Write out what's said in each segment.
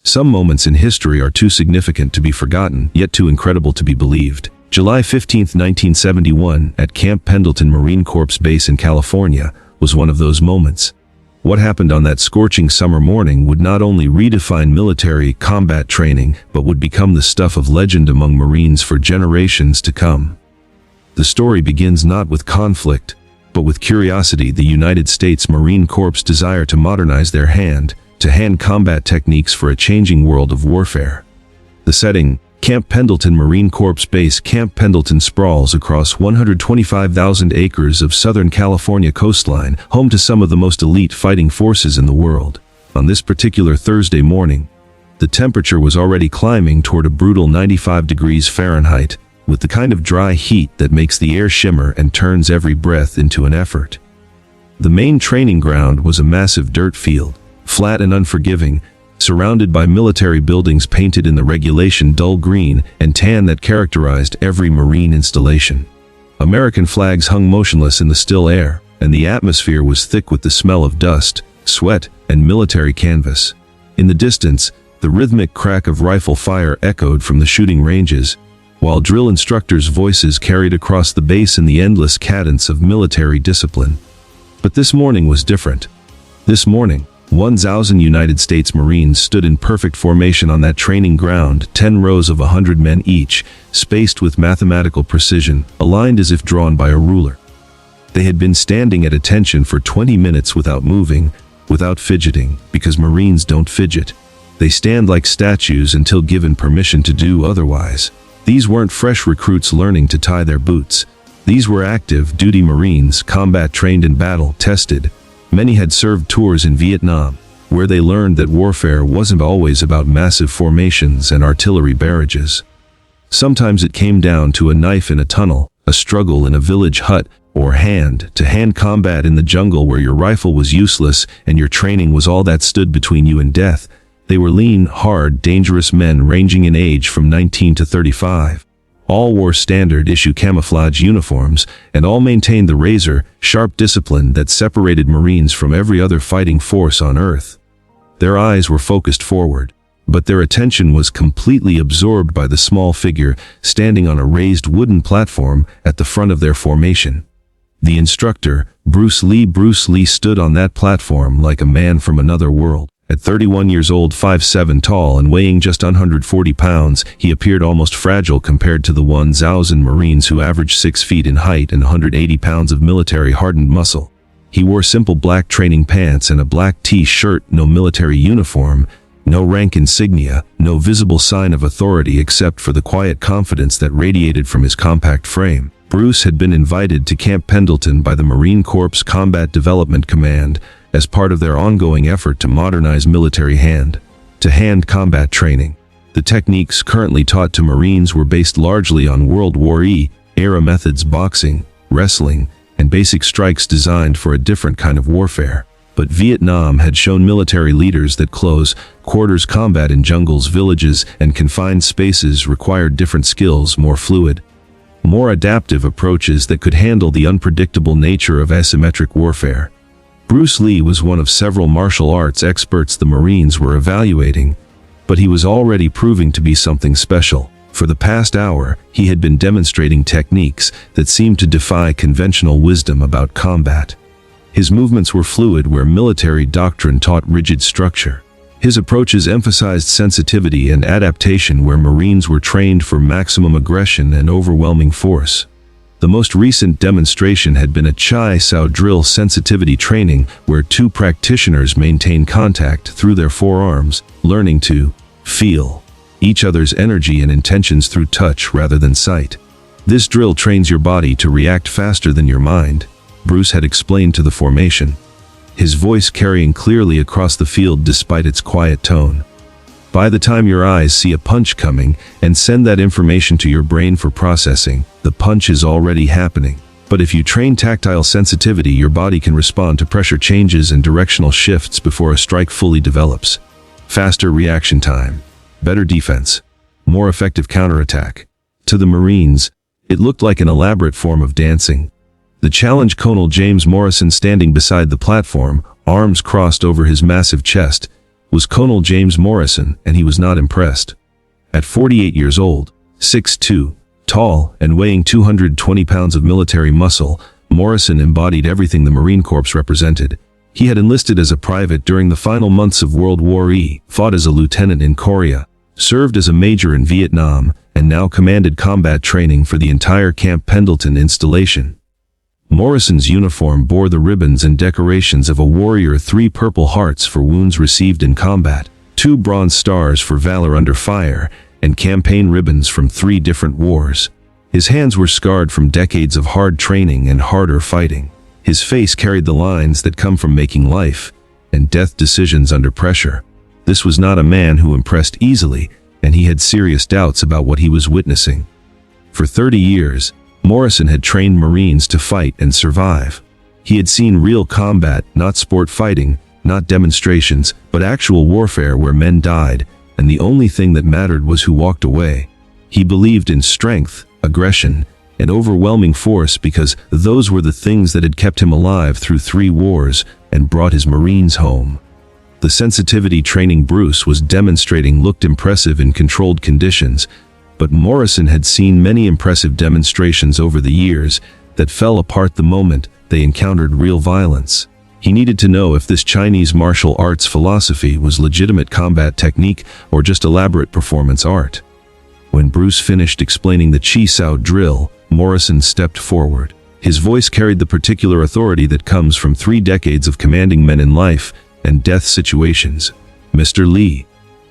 Some moments in history are too significant to be forgotten, yet too incredible to be believed. July 15, 1971, at Camp Pendleton Marine Corps Base in California, was one of those moments. What happened on that scorching summer morning would not only redefine military combat training, but would become the stuff of legend among Marines for generations to come. The story begins not with conflict, but with curiosity. The United States Marine Corps' desire to modernize their hand-to-hand combat techniques for a changing world of warfare. The setting: Camp Pendleton Marine Corps Base. Camp Pendleton sprawls across 125,000 acres of Southern California coastline, home to some of the most elite fighting forces in the world. On this particular Thursday morning, the temperature was already climbing toward a brutal 95 degrees Fahrenheit, with the kind of dry heat that makes the air shimmer and turns every breath into an effort. The main training ground was a massive dirt field, flat and unforgiving, surrounded by military buildings painted in the regulation dull green and tan that characterized every Marine installation. American flags hung motionless in the still air, and the atmosphere was thick with the smell of dust, sweat, and military canvas. In the distance, the rhythmic crack of rifle fire echoed from the shooting ranges, while drill instructors' voices carried across the base in the endless cadence of military discipline. But this morning was different. This morning, 1,000 United States Marines stood in perfect formation on that training ground, 10 rows of 100 men each, spaced with mathematical precision, aligned as if drawn by a ruler. They had been standing at attention for 20 minutes without moving, without fidgeting, because Marines don't fidget. They stand like statues until given permission to do otherwise. These weren't fresh recruits learning to tie their boots. These were active duty Marines, combat-trained and battle-tested. Many had served tours in Vietnam, where they learned that warfare wasn't always about massive formations and artillery barrages. Sometimes it came down to a knife in a tunnel, a struggle in a village hut, or hand-to-hand combat in the jungle where your rifle was useless and your training was all that stood between you and death. They were lean, hard, dangerous men ranging in age from 19 to 35. All wore standard-issue camouflage uniforms, and all maintained the razor-sharp discipline that separated Marines from every other fighting force on Earth. Their eyes were focused forward, but their attention was completely absorbed by the small figure standing on a raised wooden platform at the front of their formation. The instructor, Bruce Lee. Bruce Lee stood on that platform like a man from another world. At 31 years old, 5'7" tall and weighing just 140 pounds, he appeared almost fragile compared to the 1,000 Marines who averaged 6 feet in height and 180 pounds of military-hardened muscle. He wore simple black training pants and a black T-shirt, no military uniform, no rank insignia, no visible sign of authority except for the quiet confidence that radiated from his compact frame. Bruce had been invited to Camp Pendleton by the Marine Corps Combat Development Command as part of their ongoing effort to modernize military hand-to-hand combat training. The techniques currently taught to Marines were based largely on World War I-era methods: boxing, wrestling, and basic strikes designed for a different kind of warfare. But Vietnam had shown military leaders that close-quarters combat in jungles, villages, and confined spaces required different skills, more fluid, more adaptive approaches that could handle the unpredictable nature of asymmetric warfare. Bruce Lee was one of several martial arts experts the Marines were evaluating, but he was already proving to be something special. For the past hour, he had been demonstrating techniques that seemed to defy conventional wisdom about combat. His movements were fluid where military doctrine taught rigid structure. His approaches emphasized sensitivity and adaptation where Marines were trained for maximum aggression and overwhelming force. The most recent demonstration had been a Chai Sao drill sensitivity training where two practitioners maintained contact through their forearms, learning to feel each other's energy and intentions through touch rather than sight. This drill trains your body to react faster than your mind, Bruce had explained to the formation, his voice carrying clearly across the field despite its quiet tone. By the time your eyes see a punch coming and send that information to your brain for processing, the punch is already happening. But if you train tactile sensitivity, your body can respond to pressure changes and directional shifts before a strike fully develops. Faster reaction time, better defense, more effective counterattack. To the Marines, it looked like an elaborate form of dancing. The challenge Colonel James Morrison standing beside the platform, arms crossed over his massive chest, was Colonel James Morrison, and he was not impressed. At 48 years old, 6'2", tall, and weighing 220 pounds of military muscle, Morrison embodied everything the Marine Corps represented. He had enlisted as a private during the final months of World War I, fought as a lieutenant in Korea, served as a major in Vietnam, and now commanded combat training for the entire Camp Pendleton installation. Morrison's uniform bore the ribbons and decorations of a warrior: 3 Purple Hearts for wounds received in combat, 2 Bronze Stars for valor under fire, and campaign ribbons from 3 different wars. His hands were scarred from decades of hard training and harder fighting. His face carried the lines that come from making life and death decisions under pressure. This was not a man who impressed easily, and he had serious doubts about what he was witnessing. For 30 years, Morrison had trained Marines to fight and survive. He had seen real combat, not sport fighting, not demonstrations, but actual warfare where men died, and the only thing that mattered was who walked away. He believed in strength, aggression, and overwhelming force because those were the things that had kept him alive through 3 wars and brought his Marines home. The sensitivity training Bruce was demonstrating looked impressive in controlled conditions, but Morrison had seen many impressive demonstrations over the years that fell apart the moment they encountered real violence. He needed to know if this Chinese martial arts philosophy was legitimate combat technique or just elaborate performance art. When Bruce finished explaining the Chi Sao drill, Morrison stepped forward. His voice carried the particular authority that comes from 3 decades of commanding men in life and death situations. "Mr. Lee,"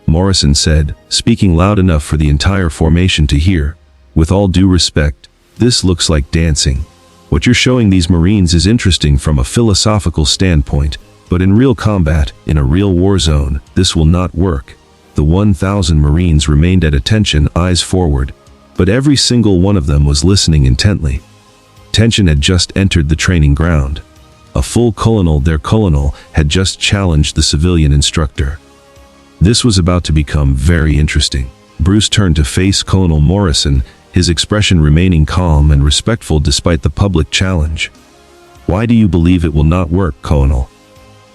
Morrison said, speaking loud enough for the entire formation to hear, "with all due respect, this looks like dancing. What you're showing these Marines is interesting from a philosophical standpoint, but in real combat, in a real war zone, this will not work." The 1,000 Marines remained at attention, eyes forward, but every single one of them was listening intently. Tension had just entered the training ground. A full colonel, their colonel, had just challenged the civilian instructor. This was about to become very interesting. Bruce turned to face Colonel Morrison, his expression remaining calm and respectful despite the public challenge. "Why do you believe it will not work, Colonel?"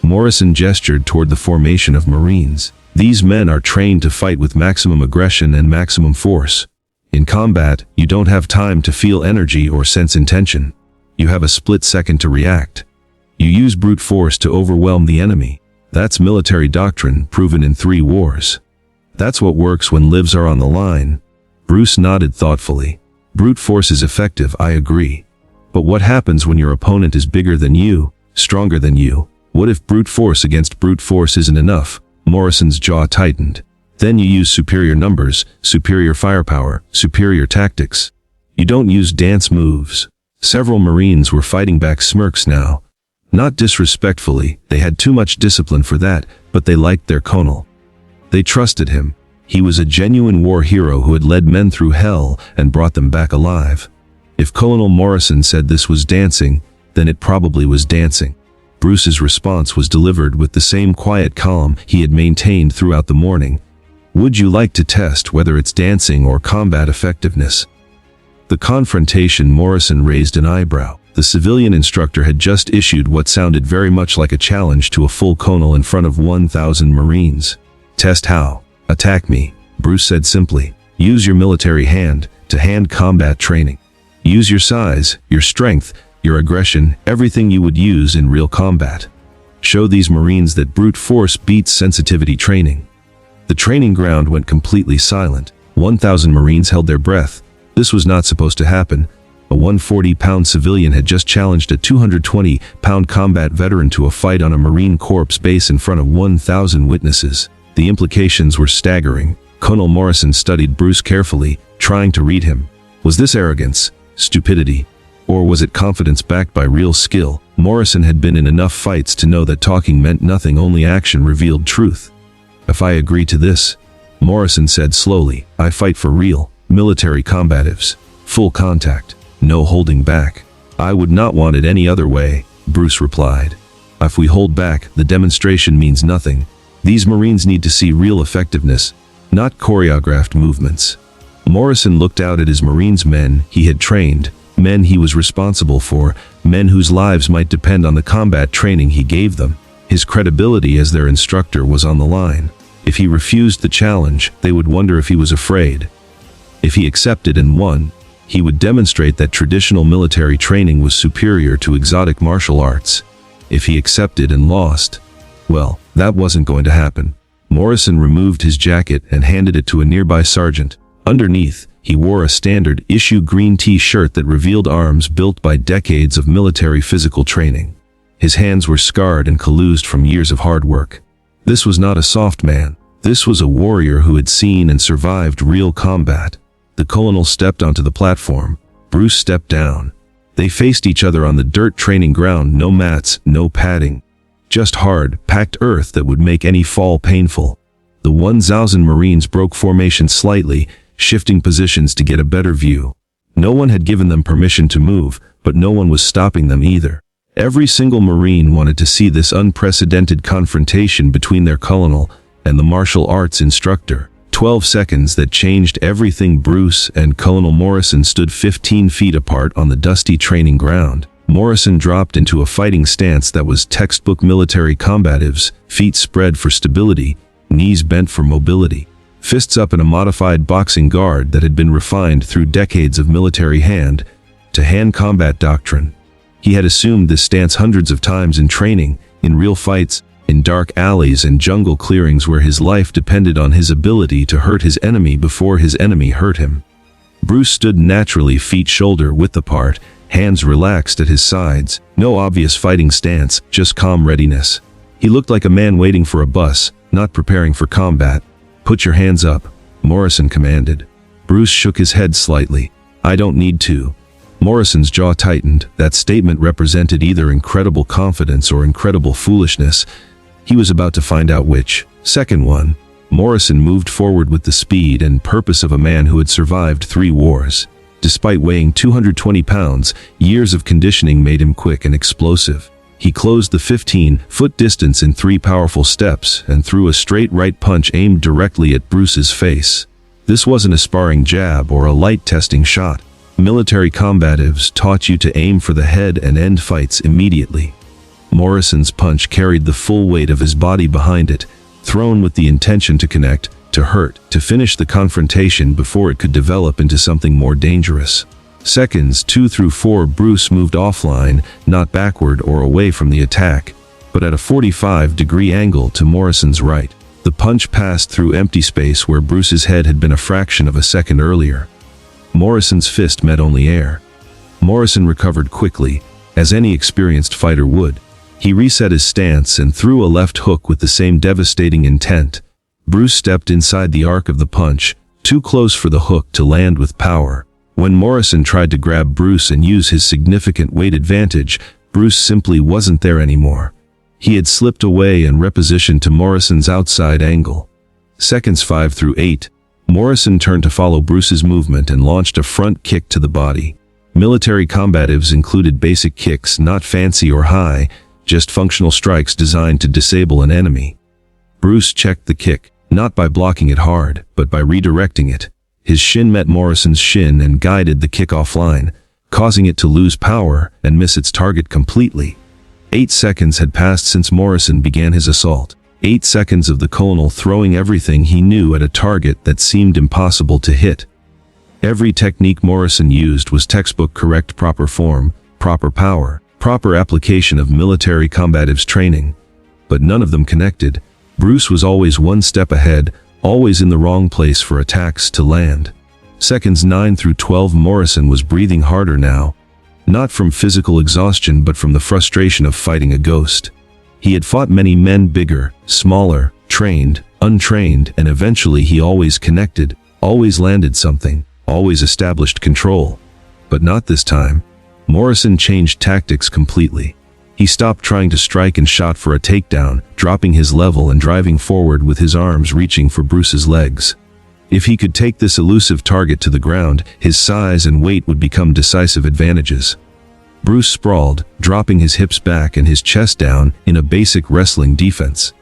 Morrison gestured toward the formation of Marines. "These men are trained to fight with maximum aggression and maximum force. In combat, you don't have time to feel energy or sense intention. You have a split second to react. You use brute force to overwhelm the enemy. That's military doctrine proven in 3 wars. That's what works when lives are on the line." Bruce nodded thoughtfully. "Brute force is effective, I agree. But what happens when your opponent is bigger than you, stronger than you? What if brute force against brute force isn't enough?" Morrison's jaw tightened. "Then you use superior numbers, superior firepower, superior tactics. You don't use dance moves." Several Marines were fighting back smirks now. Not disrespectfully, they had too much discipline for that, but they liked their colonel. They trusted him. He was a genuine war hero who had led men through hell and brought them back alive. If Colonel Morrison said this was dancing, then it probably was dancing. Bruce's response was delivered with the same quiet calm he had maintained throughout the morning. "Would you like to test whether it's dancing or combat effectiveness?" The confrontation. Morrison raised an eyebrow. The civilian instructor had just issued what sounded very much like a challenge to a full colonel in front of 1,000 Marines. "Test how? Attack me," Bruce said simply. "Use your military hand-to-hand combat training. Use your size, your strength, your aggression, everything you would use in real combat. Show these Marines that brute force beats sensitivity training." The training ground went completely silent. 1,000 Marines held their breath. This was not supposed to happen. A 140-pound civilian had just challenged a 220-pound combat veteran to a fight on a Marine Corps base in front of 1,000 witnesses. The implications were staggering. Colonel Morrison studied Bruce carefully, trying to read him. Was this arrogance, stupidity, or was it confidence backed by real skill? Morrison had been in enough fights to know that talking meant nothing, only action revealed truth. "If I agree to this," Morrison said slowly, "I fight for real, military combatives. Full contact. No holding back." "I would not want it any other way," Bruce replied. "If we hold back, the demonstration means nothing. These Marines need to see real effectiveness, not choreographed movements." Morrison looked out at his Marines, men he had trained, men he was responsible for, men whose lives might depend on the combat training he gave them. His credibility as their instructor was on the line. If he refused the challenge, they would wonder if he was afraid. If he accepted and won, he would demonstrate that traditional military training was superior to exotic martial arts. If he accepted and lost, well, that wasn't going to happen. Morrison removed his jacket and handed it to a nearby sergeant. Underneath, he wore a standard-issue green T-shirt that revealed arms built by decades of military physical training. His hands were scarred and calloused from years of hard work. This was not a soft man. This was a warrior who had seen and survived real combat. The colonel stepped onto the platform. Bruce stepped down. They faced each other on the dirt training ground, no mats, no padding. Just hard, packed earth that would make any fall painful. The 1,000 Marines broke formation slightly, shifting positions to get a better view. No one had given them permission to move, but no one was stopping them either. Every single Marine wanted to see this unprecedented confrontation between their colonel and the martial arts instructor. 12 seconds that changed everything. Bruce and Colonel Morrison stood 15 feet apart on the dusty training ground. Morrison dropped into a fighting stance that was textbook military combatives, feet spread for stability, knees bent for mobility, fists up in a modified boxing guard that had been refined through decades of military hand-to-hand combat doctrine. He had assumed this stance hundreds of times in training, in real fights, in dark alleys and jungle clearings where his life depended on his ability to hurt his enemy before his enemy hurt him. Bruce stood naturally, feet shoulder-width apart, hands relaxed at his sides, no obvious fighting stance, just calm readiness. He looked like a man waiting for a bus, not preparing for combat. "Put your hands up," Morrison commanded. Bruce shook his head slightly. "I don't need to." Morrison's jaw tightened. That statement represented either incredible confidence or incredible foolishness. He was about to find out which. Second one. Morrison moved forward with the speed and purpose of a man who had survived 3 wars. Despite weighing 220 pounds, years of conditioning made him quick and explosive. He closed the 15-foot distance in 3 powerful steps and threw a straight right punch aimed directly at Bruce's face. This wasn't a sparring jab or a light testing shot. Military combatives taught you to aim for the head and end fights immediately. Morrison's punch carried the full weight of his body behind it, thrown with the intention to connect, to hurt, to finish the confrontation before it could develop into something more dangerous. Seconds 2 through 4, Bruce moved offline, not backward or away from the attack, but at a 45-degree angle to Morrison's right. The punch passed through empty space where Bruce's head had been a fraction of a second earlier. Morrison's fist met only air. Morrison recovered quickly, as any experienced fighter would. He reset his stance and threw a left hook with the same devastating intent. Bruce stepped inside the arc of the punch, too close for the hook to land with power. When Morrison tried to grab Bruce and use his significant weight advantage, Bruce simply wasn't there anymore. He had slipped away and repositioned to Morrison's outside angle. Seconds 5 through 8. Morrison turned to follow Bruce's movement and launched a front kick to the body. Military combatives included basic kicks, not fancy or high, just functional strikes designed to disable an enemy. Bruce checked the kick, not by blocking it hard, but by redirecting it. His shin met Morrison's shin and guided the kick offline, causing it to lose power and miss its target completely. 8 seconds had passed since Morrison began his assault. 8 seconds of the colonel throwing everything he knew at a target that seemed impossible to hit. Every technique Morrison used was textbook correct, proper form, proper power, proper application of military combatives training. But none of them connected. Bruce was always one step ahead, always in the wrong place for attacks to land. Seconds 9 through 12. Morrison was breathing harder now. Not from physical exhaustion, but from the frustration of fighting a ghost. He had fought many men bigger, smaller, trained, untrained, and eventually he always connected, always landed something, always established control. But not this time. Morrison changed tactics completely. He stopped trying to strike and shot for a takedown, dropping his level and driving forward with his arms reaching for Bruce's legs. If he could take this elusive target to the ground, his size and weight would become decisive advantages. Bruce sprawled, dropping his hips back and his chest down in a basic wrestling defense.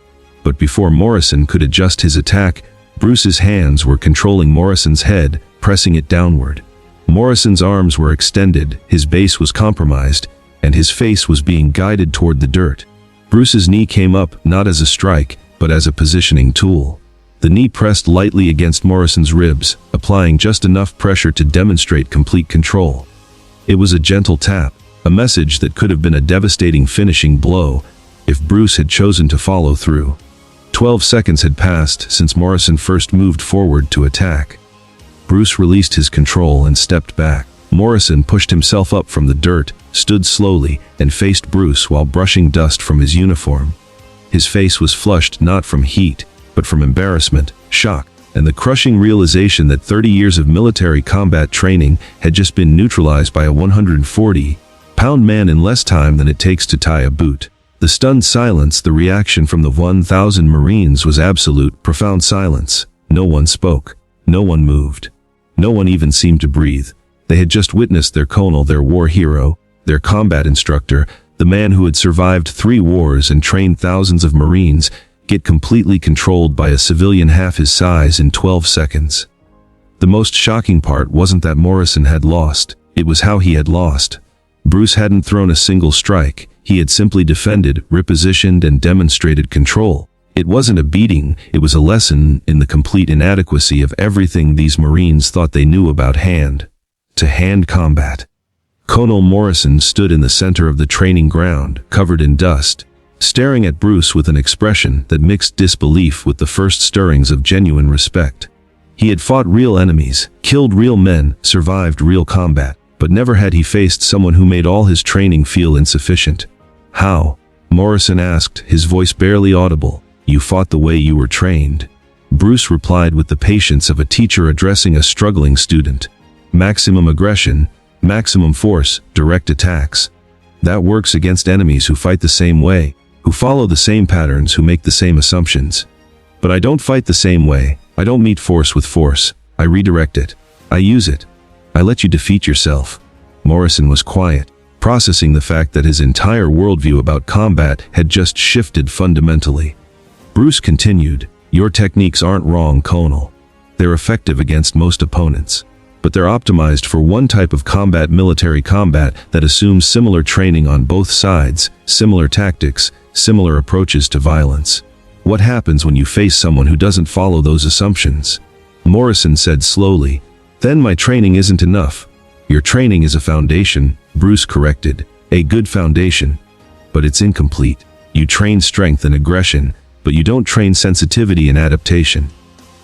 But before Morrison could adjust his attack, Bruce's hands were controlling Morrison's head, pressing it downward. Morrison's arms were extended, his base was compromised, and his face was being guided toward the dirt. Bruce's knee came up not as a strike, but as a positioning tool. The knee pressed lightly against Morrison's ribs, applying just enough pressure to demonstrate complete control. It was a gentle tap, a message that could have been a devastating finishing blow if Bruce had chosen to follow through. 12 seconds had passed since Morrison first moved forward to attack. Bruce released his control and stepped back. Morrison pushed himself up from the dirt, stood slowly, and faced Bruce while brushing dust from his uniform. His face was flushed not from heat, but from embarrassment, shock, and the crushing realization that 30 years of military combat training had just been neutralized by a 140-pound man in less time than it takes to tie a boot. The stunned silence, the reaction from the 1,000 Marines was absolute, profound silence. No one spoke. No one moved. No one even seemed to breathe. They had just witnessed their colonel, their war hero, their combat instructor, the man who had survived 3 wars and trained thousands of Marines, get completely controlled by a civilian half his size in 12 seconds. The most shocking part wasn't that Morrison had lost, it was how he had lost. Bruce hadn't thrown a single strike, he had simply defended, repositioned, and demonstrated control. It wasn't a beating, it was a lesson in the complete inadequacy of everything these Marines thought they knew about hand-to-hand combat. Colonel Morrison stood in the center of the training ground, covered in dust, staring at Bruce with an expression that mixed disbelief with the first stirrings of genuine respect. He had fought real enemies, killed real men, survived real combat, but never had he faced someone who made all his training feel insufficient. "How?" Morrison asked, his voice barely audible. "You fought the way you were trained." Bruce replied with the patience of a teacher addressing a struggling student. "Maximum aggression, maximum force, direct attacks. That works against enemies who fight the same way, who follow the same patterns, who make the same assumptions. But I don't fight the same way. I don't meet force with force. I redirect it. I use it. I let you defeat yourself." Morrison was quiet, processing the fact that his entire worldview about combat had just shifted fundamentally. Bruce continued, "Your techniques aren't wrong, Colonel. They're effective against most opponents. But they're optimized for one type of combat, military combat, that assumes similar training on both sides, similar tactics, similar approaches to violence. What happens when you face someone who doesn't follow those assumptions?" Morrison said slowly, "Then my training isn't enough." "Your training is a foundation," Bruce corrected, "a good foundation. But it's incomplete. You train strength and aggression, but you don't train sensitivity and adaptation.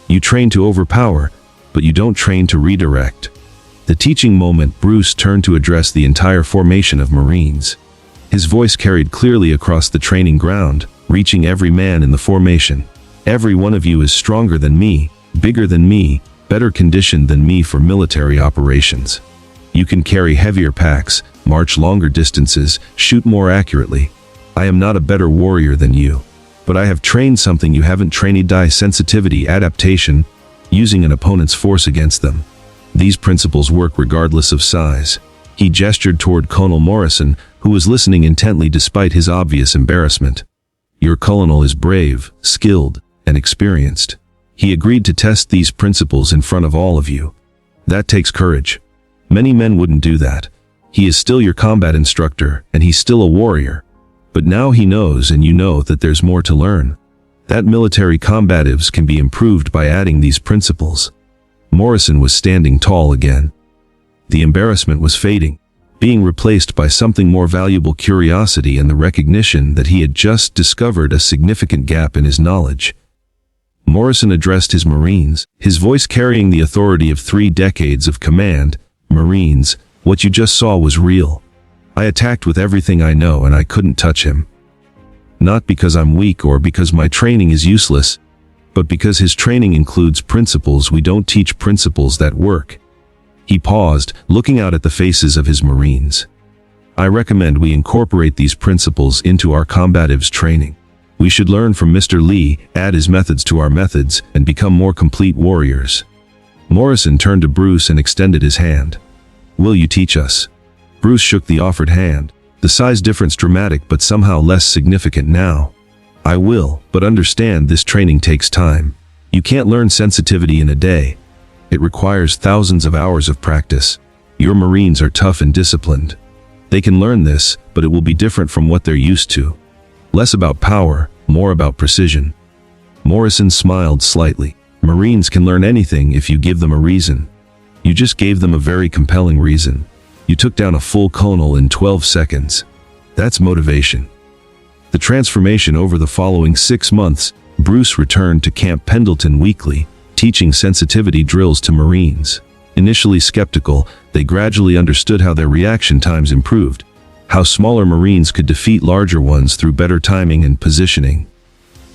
You train to overpower, but you don't train to redirect." The teaching moment, Bruce turned to address the entire formation of Marines. His voice carried clearly across the training ground, reaching every man in the formation. "Every one of you is stronger than me, bigger than me, better conditioned than me for military operations. You can carry heavier packs, march longer distances, shoot more accurately. I am not a better warrior than you. But I have trained something you haven't trained: sensitivity, adaptation, using an opponent's force against them. These principles work regardless of size." He gestured toward Colonel Morrison, who was listening intently despite his obvious embarrassment. "Your colonel is brave, skilled, and experienced. He agreed to test these principles in front of all of you. That takes courage. Many men wouldn't do that. He is still your combat instructor, and he's still a warrior. But now he knows, and you know, that there's more to learn. That military combatives can be improved by adding these principles." Morrison was standing tall again. The embarrassment was fading, being replaced by something more valuable: curiosity and the recognition that he had just discovered a significant gap in his knowledge. Morrison addressed his Marines, his voice carrying the authority of 3 decades of command. "Marines, what you just saw was real. I attacked with everything I know, and I couldn't touch him. Not because I'm weak or because my training is useless, but because his training includes principles we don't teach, principles that work." He paused, looking out at the faces of his Marines. "I recommend we incorporate these principles into our combatives training. We should learn from Mr. Lee, add his methods to our methods, and become more complete warriors." Morrison turned to Bruce and extended his hand. "Will you teach us?" Bruce shook the offered hand, the size difference dramatic but somehow less significant now. "I will, but understand this training takes time. You can't learn sensitivity in a day. It requires thousands of hours of practice. Your Marines are tough and disciplined. They can learn this, but it will be different from what they're used to. Less about power, more about precision. Morrison smiled slightly. Marines can learn anything if you give them a reason. You just gave them a very compelling reason. You took down a full colonel in 12 seconds. That's motivation. The transformation over the following 6 months, Bruce returned to Camp Pendleton weekly, teaching sensitivity drills to Marines. Initially skeptical, they gradually understood how their reaction times improved, how smaller Marines could defeat larger ones through better timing and positioning.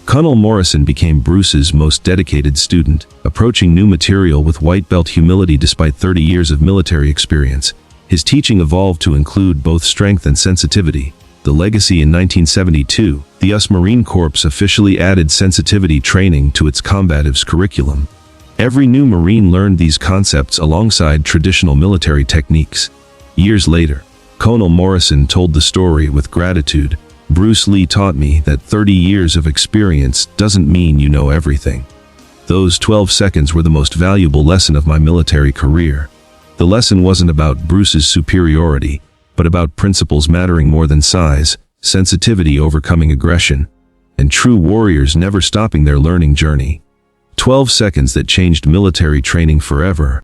Colonel Morrison became Bruce's most dedicated student, approaching new material with white belt humility despite 30 years of military experience. His teaching evolved to include both strength and sensitivity. The legacy in 1972, the U.S. Marine Corps officially added sensitivity training to its combatives curriculum. Every new Marine learned these concepts alongside traditional military techniques. Years later, Colonel Morrison told the story with gratitude. Bruce Lee taught me that 30 years of experience doesn't mean you know everything. Those 12 seconds were the most valuable lesson of my military career. The lesson wasn't about Bruce's superiority, but about principles mattering more than size, sensitivity overcoming aggression, and true warriors never stopping their learning journey. 12 seconds that changed military training forever.